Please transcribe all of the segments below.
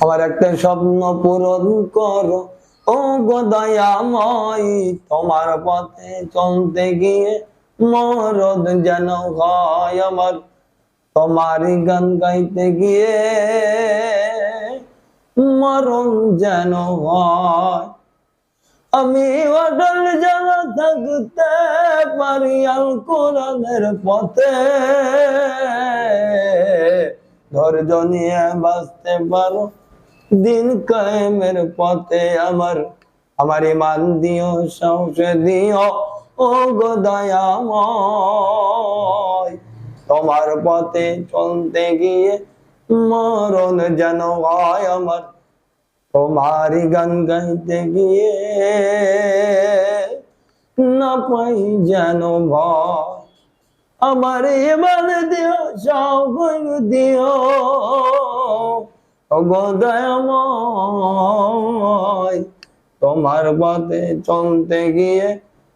আমার একটা স্বপ্ন পূরণ করো ও গো দয়াময়, তোমার পথে চলতে গিয়ে মরণ যেন হয় আমার, তোমারই গান গাইতে গিয়ে মরণ যেন হয়। আমি অটল যেন থাকতে পারি আল কোরআনের পথে, ধৈর্য নিয়ে বাঁচতে পারো দিন কায়েমের পথে আমার। আমার ইমান দিও, সাহস দিও ও গো দয়াময়, তোমার পথে চলতে গিয়ে মরণ যেন হয় আমার, তোমারই গান গাইতে গিয়ে না পাই যেন ভয়। আমার ইমান দিও, সাহস দিও ও গো দয়াময়, তোমার পথে চলতে গিয়ে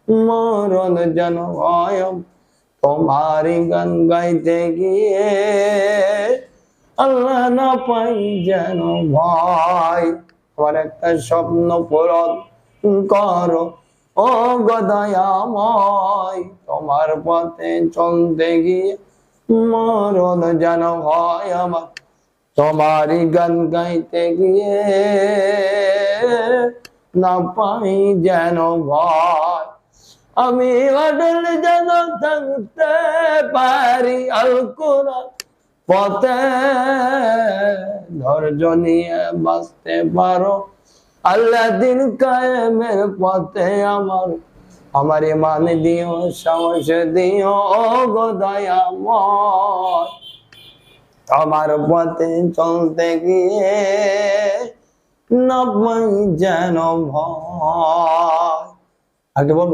মরণ যেন হয়, তোমারই গান গাইতে গিয়ে আল্লাহ না পাই যেন ভয়। আমার একটা স্বপ্ন পূরণ করো ও গো দয়াময়, তোমার পথে চলতে গিয়ে মরণ যেন হয় আমার, তোমারই গান গাইতে গিয়ে না পাই যেন ভয়। আমি অটল যেন থাকতে পারি আল কোরআন পথে, ধৈর্য নিয়ে বাঁচতে পারো আল্লাহ দিন কায়েমের পথে আমার। আমার ইমান দিও, সাহস দিও ও গো দয়াময়, তোমার পথে চলতে গিয়ে না পাই যেন ভয়। আগে বলবো।